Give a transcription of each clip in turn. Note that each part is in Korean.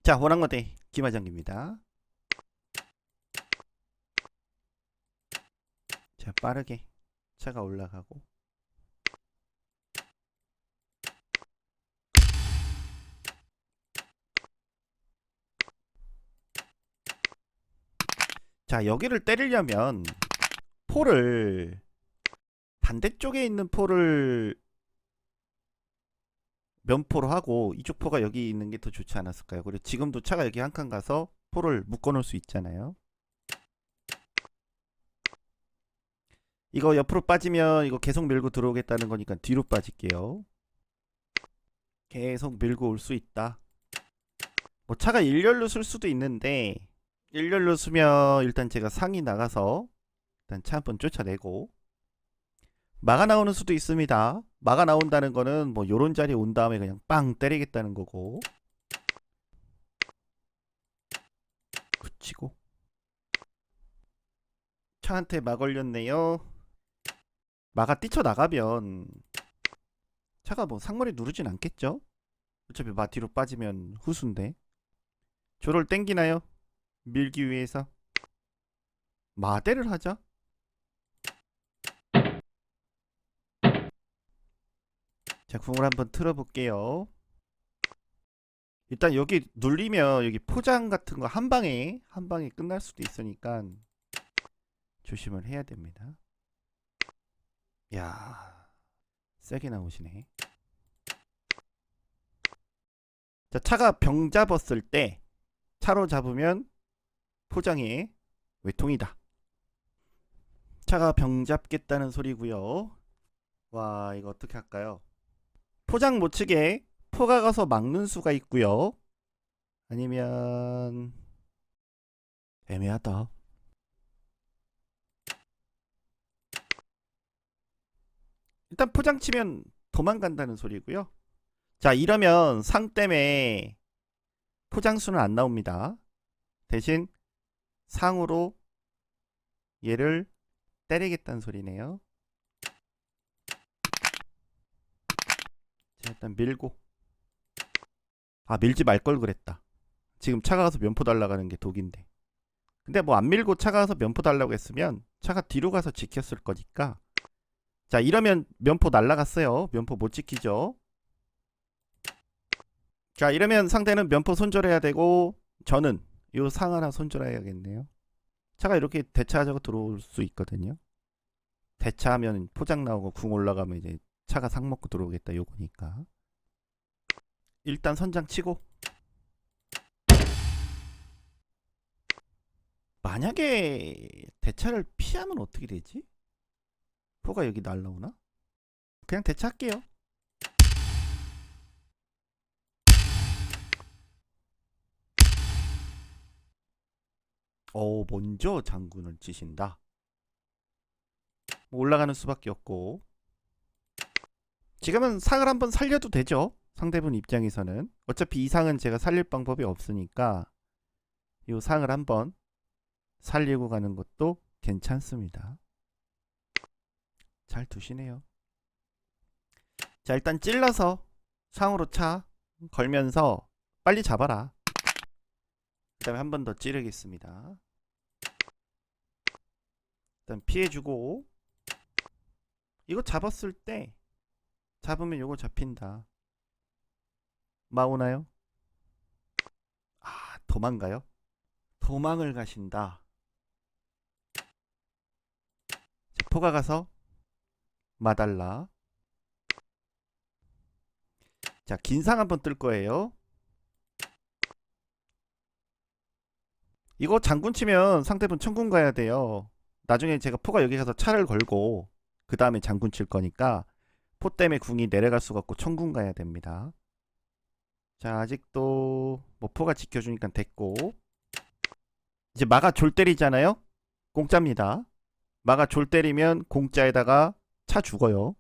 자, 호랑거대 김하장입니다. 자, 빠르게 차가 올라가고. 자, 여기를 때리려면 포를 반대쪽에 있는 포를 면포로 하고 이쪽 포가 여기 있는 게 더 좋지 않았을까요? 그리고 지금도 차가 여기 한 칸 가서 포를 묶어 놓을 수 있잖아요. 이거 옆으로 빠지면 이거 계속 밀고 들어오겠다는 거니까 뒤로 빠질게요. 계속 밀고 올 수 있다. 뭐 차가 일렬로 쓸 수도 있는데 일렬로 쓰면 일단 제가 상이 나가서 일단 차 한번 쫓아내고 막아 나오는 수도 있습니다. 막아 나온다는 거는 뭐 요런 자리에 온 다음에 그냥 빵 때리겠다는 거고. 붙이고 차한테 막 걸렸네요. 막아 뛰쳐나가면 차가 뭐 상머리 누르진 않겠죠? 어차피 마 뒤로 빠지면 후수인데. 조를 땡기나요? 밀기 위해서 마대를 하자. 자, 궁을 한번 틀어볼게요. 일단 여기 눌리면 여기 포장 같은 거 한 방에 끝날 수도 있으니까 조심을 해야 됩니다. 야, 세게 나오시네. 자, 차가 병 잡았을 때 차로 잡으면 포장이 외통이다. 차가 병 잡겠다는 소리고요. 와, 이거 어떻게 할까요? 포장 못 치게 포가 가서 막는 수가 있고요. 아니면 애매하다. 일단 포장 치면 도망간다는 소리고요. 자, 이러면 상 때문에 포장수는 안 나옵니다. 대신 상으로 얘를 때리겠다는 소리네요. 자, 일단 밀고. 아, 밀지 말 걸 그랬다. 지금 차가 가서 면포 달라가는 게 독인데. 근데 뭐 안 밀고 차가 가서 면포 달라고 했으면 차가 뒤로 가서 지켰을 거니까. 자, 이러면 면포 날라갔어요. 면포 못 지키죠. 자, 이러면 상대는 면포 손절해야 되고 저는 요 상 하나 손절해야겠네요. 차가 이렇게 대차하자고 들어올 수 있거든요. 대차하면 포장 나오고 궁 올라가면 이제 차가 상 먹고 들어오겠다 요거니까. 일단 선장 치고. 만약에 대차를 피하면 어떻게 되지? 포가 여기 날라오나? 그냥 대차할게요. 먼저 장군을 치신다. 뭐 올라가는 수밖에 없고. 지금은 상을 한번 살려도 되죠. 상대분 입장에서는. 어차피 이 상은 제가 살릴 방법이 없으니까 이 상을 한번 살리고 가는 것도 괜찮습니다. 잘 두시네요. 자, 일단 찔러서 상으로 차 걸면서 빨리 잡아라. 그 다음에 한 번 더 찌르겠습니다. 일단 피해주고. 이거 잡았을 때 잡으면 요거 잡힌다. 마오나요? 아, 도망가요? 도망을 가신다. 포가 가서 마달라. 자, 긴상 한번 뜰 거예요. 이거 장군 치면 상대분 천군 가야 돼요. 나중에 제가 포가 여기 가서 차를 걸고 그 다음에 장군 칠 거니까 포 때문에 궁이 내려갈 수가 없고 천군 가야 됩니다. 자, 아직도 뭐 포가 지켜주니까 됐고. 이제 마가 졸 때리잖아요. 공짜입니다. 마가 졸 때리면 공짜에다가 차 죽어요.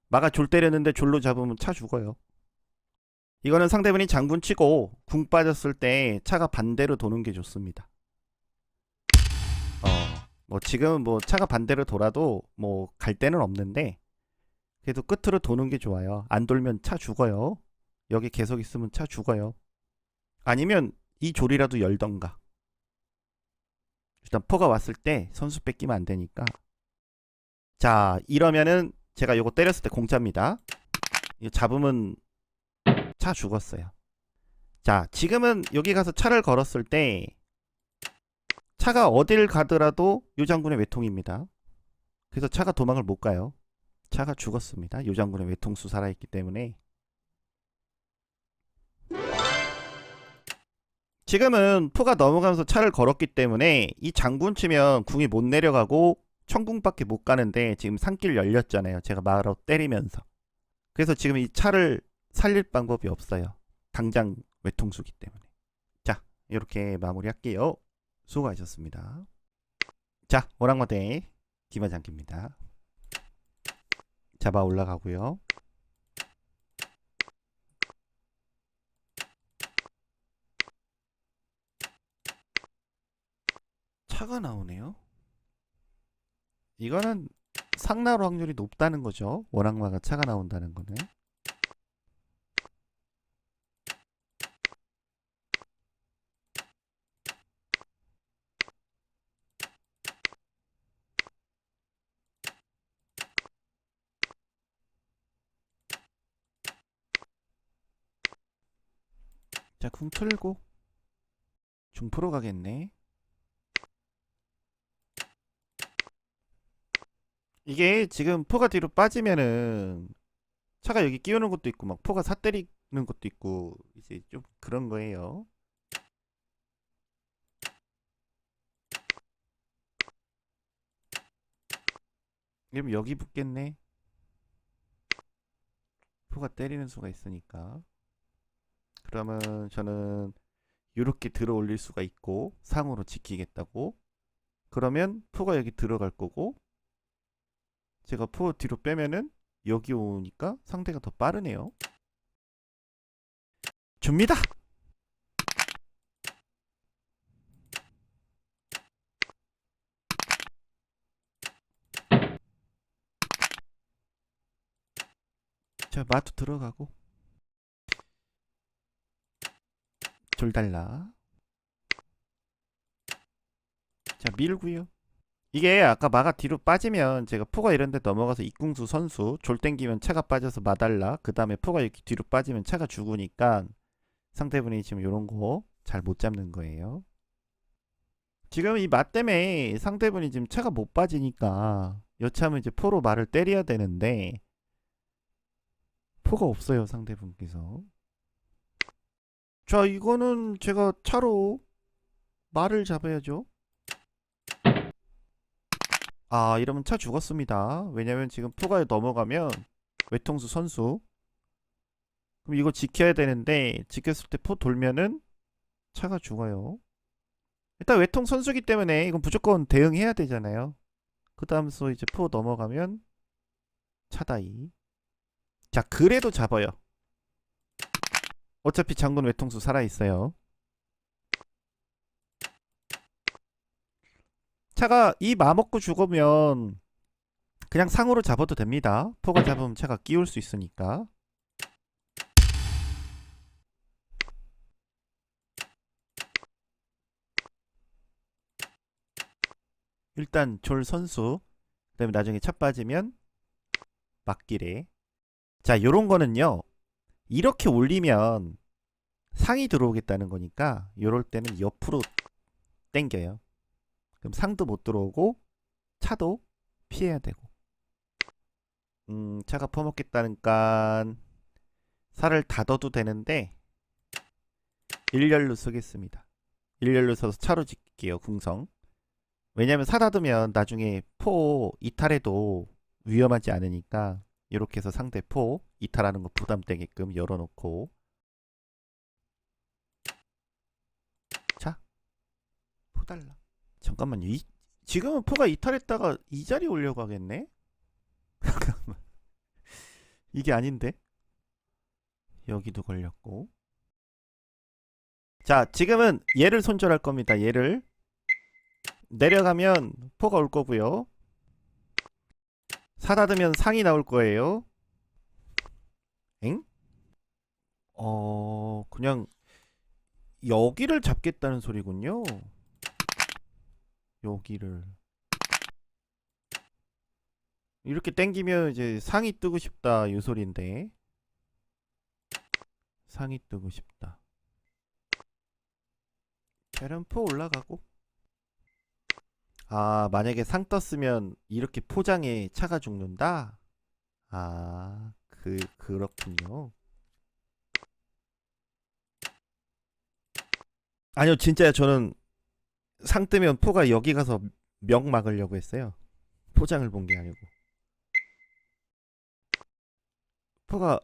마가 졸 때렸는데 졸로 잡으면 차 죽어요. 이거는 상대분이 장군 치고 궁 빠졌을 때 차가 반대로 도는 게 좋습니다. 뭐 지금은 뭐 차가 반대로 돌아도 뭐 갈 데는 없는데 그래도 끝으로 도는 게 좋아요. 안 돌면 차 죽어요. 여기 계속 있으면 차 죽어요. 아니면 이 조리라도 열던가. 일단 포가 왔을 때 선수 뺏기면 안 되니까. 자, 이러면은 제가 요거 때렸을 때 공짜입니다. 이거 잡으면 차 죽었어요. 자, 지금은 여기 가서 차를 걸었을 때 차가 어딜 가더라도 요 장군의 외통입니다. 그래서 차가 도망을 못 가요. 차가 죽었습니다. 요 장군의 외통수 살아있기 때문에. 지금은 포가 넘어가면서 차를 걸었기 때문에 이 장군 치면 궁이 못 내려가고 천궁밖에 못 가는데 지금 산길 열렸잖아요. 제가 마로 때리면서. 그래서 지금 이 차를 살릴 방법이 없어요. 당장 외통수기 때문에. 자, 이렇게 마무리할게요. 수고하셨습니다. 자, 오랑마대 기마장기입니다. 잡아 올라가고요. 차가 나오네요. 이거는 상나로 확률이 높다는 거죠. 원악마가 차가 나온다는 거는. 자, 궁 틀고 중포로 가겠네. 이게 지금 포가 뒤로 빠지면은 차가 여기 끼우는 것도 있고 막 포가 사 때리는 것도 있고 이제 좀 그런 거예요. 그럼 여기 붙겠네. 포가 때리는 수가 있으니까. 그러면 저는 이렇게 들어 올릴 수가 있고 상으로 지키겠다고. 그러면 포가 여기 들어갈 거고 제가 포 뒤로 빼면은 여기 오니까 상대가 더 빠르네요. 줍니다. 자, 마투 들어가고 졸달라. 자, 밀고요. 이게 아까 마가 뒤로 빠지면 제가 포가 이런데 넘어가서 입궁수 선수 졸 땡기면 차가 빠져서 마달라. 그 다음에 포가 이렇게 뒤로 빠지면 차가 죽으니까 상대분이 지금 요런 거 잘 못 잡는 거예요. 지금 이 마 때문에 상대분이 지금 차가 못 빠지니까 여차하면 이제 포로 마를 때려야 되는데 포가 없어요 상대분께서. 자, 이거는 제가 차로 마를 잡아야죠. 아, 이러면 차 죽었습니다. 왜냐면 지금 포가 넘어가면 외통수 선수. 그럼 이거 지켜야 되는데 지켰을 때 포 돌면은 차가 죽어요. 일단 외통 선수기 때문에 이건 무조건 대응해야 되잖아요. 그 다음서 이제 포 넘어가면 차다이. 자, 그래도 잡아요. 어차피 장군 외통수 살아있어요. 차가 이 마 먹고 죽으면 그냥 상으로 잡아도 됩니다. 포가 잡으면 차가 끼울 수 있으니까. 일단 졸 선수. 그 다음에 나중에 차 빠지면 막길에. 자, 요런 거는요. 이렇게 올리면 상이 들어오겠다는 거니까 요럴 때는 옆으로 당겨요. 그럼 상도 못 들어오고 차도 피해야 되고. 차가 퍼먹겠다니까 살을 닫아도 되는데 일렬로 쓰겠습니다. 일렬로 서서 차로 짓게요. 궁성. 왜냐면 사 닫으면 나중에 포 이탈해도 위험하지 않으니까 이렇게 해서 상대 포 이탈하는 거 부담되게끔 열어놓고. 자, 포 달라. 잠깐만요. 지금은 포가 이탈했다가 이 자리 오려고 하겠네? 잠깐만. 이게 아닌데? 여기도 걸렸고. 자, 지금은 얘를 손절할 겁니다. 얘를. 내려가면 포가 올 거고요. 사닫으면 상이 나올 거예요. 엥? 그냥 여기를 잡겠다는 소리군요. 여기를 이렇게 땡기면 이제 상이 뜨고 싶다 이 소리인데, 상이 뜨고 싶다. 계란포 올라가고. 아, 만약에 상 떴으면 이렇게 포장에 차가 죽는다? 아, 그렇군요. 아니요, 진짜 저는 상 뜨면 포가 여기 가서 명 막으려고 했어요. 포장을 본 게 아니고. 포가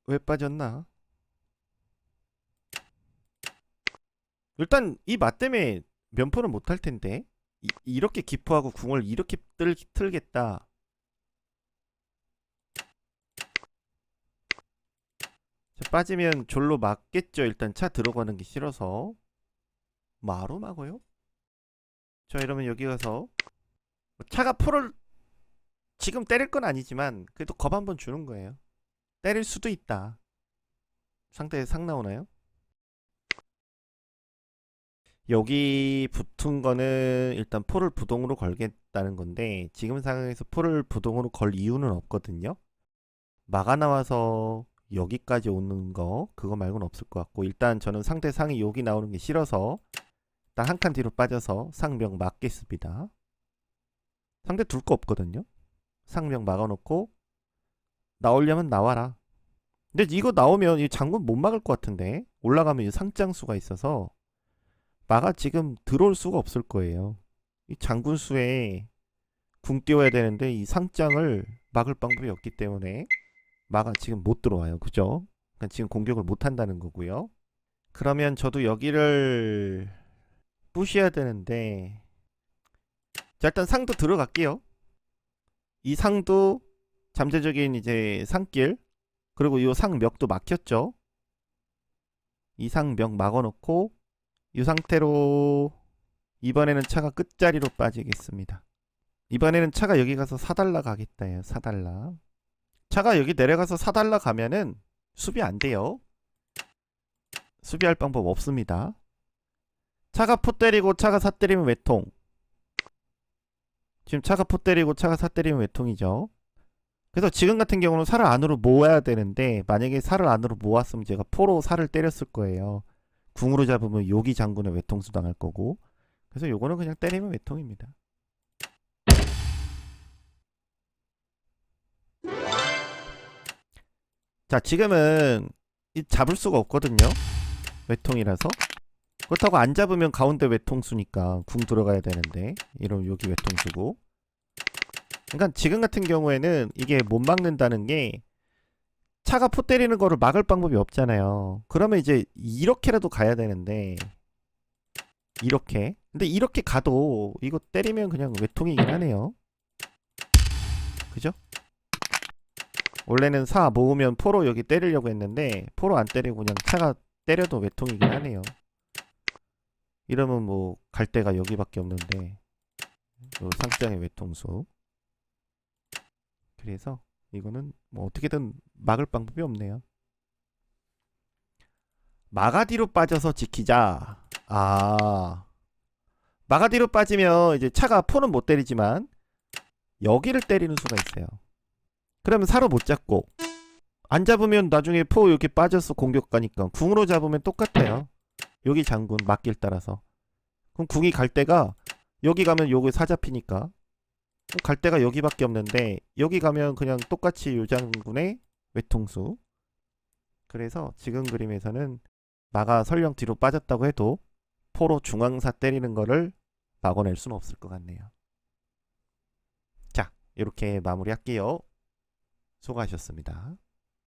왜 빠졌나? 일단 이 맛 때문에 면포는 못 할 텐데. 이렇게 기포하고 궁을 이렇게 틀겠다. 자, 빠지면 졸로 막겠죠. 일단 차 들어가는 게 싫어서. 마루 막어요? 자, 이러면 여기 가서 차가 포를 지금 때릴 건 아니지만 그래도 겁 한번 주는 거예요. 때릴 수도 있다. 상대에 상 나오나요? 여기 붙은 거는 일단 포를 부동으로 걸겠다는 건데, 지금 상황에서 포를 부동으로 걸 이유는 없거든요. 막아 나와서 여기까지 오는 거 그거 말고는 없을 것 같고, 일단 저는 상대 상이 여기 나오는 게 싫어서 일단 한 칸 뒤로 빠져서 상명 막겠습니다. 상대 둘 거 없거든요. 상명 막아놓고 나오려면 나와라. 근데 이거 나오면 이 장군 못 막을 것 같은데, 올라가면 이 상장수가 있어서 마가 지금 들어올 수가 없을 거예요. 이 장군수에 궁 띄워야 되는데 이 상장을 막을 방법이 없기 때문에 마가 지금 못 들어와요. 그죠? 그러니까 지금 공격을 못 한다는 거고요. 그러면 저도 여기를 부셔야 되는데, 자, 일단 상도 들어갈게요. 이 상도 잠재적인 이제 상길, 그리고 이 상멱도 막혔죠. 이 상멱 막아놓고 이 상태로 이번에는 차가 끝자리로 빠지겠습니다. 이번에는 차가 여기 가서 사달라 가겠다요. 사달라. 차가 여기 내려가서 사달라 가면은 수비 안 돼요. 수비할 방법 없습니다. 차가 포 때리고 차가 사 때리면 외통. 지금 차가 포 때리고 차가 사 때리면 외통이죠. 그래서 지금 같은 경우는 살을 안으로 모아야 되는데, 만약에 살을 안으로 모았으면 제가 포로 살을 때렸을 거예요. 궁으로 잡으면 요기 장군의 외통수 당할 거고. 그래서 요거는 그냥 때리면 외통입니다. 자, 지금은 잡을 수가 없거든요. 외통이라서. 그렇다고 안 잡으면 가운데 외통수니까 궁 들어가야 되는데, 이러면 여기 외통수고. 그러니까 지금 같은 경우에는 이게 못 막는다는 게, 차가 포 때리는 거를 막을 방법이 없잖아요. 그러면 이제 이렇게라도 가야 되는데, 이렇게. 근데 이렇게 가도 이거 때리면 그냥 외통이긴 하네요. 그죠? 원래는 사 모으면 포로 여기 때리려고 했는데, 포로 안 때리고 그냥 차가 때려도 외통이긴 하네요. 이러면 뭐 갈 데가 여기밖에 없는데, 요 상장의 외통수. 그래서 이거는 뭐 어떻게든 막을 방법이 없네요. 마가디로 빠져서 지키자. 아, 마가디로 빠지면 이제 차가 포는 못 때리지만 여기를 때리는 수가 있어요. 그러면 사로 못 잡고, 안 잡으면 나중에 포 이렇게 빠져서 공격 가니까 궁으로 잡으면 똑같아요. 여기 장군 막길 따라서. 그럼 궁이 갈 데가, 여기 가면 요거 사 잡히니까 갈 데가 여기밖에 없는데, 여기 가면 그냥 똑같이 요 장군의 외통수. 그래서 지금 그림에서는 마가 설령 뒤로 빠졌다고 해도 포로 중앙사 때리는 거를 막아낼 수는 없을 것 같네요. 자, 이렇게 마무리할게요. 수고하셨습니다.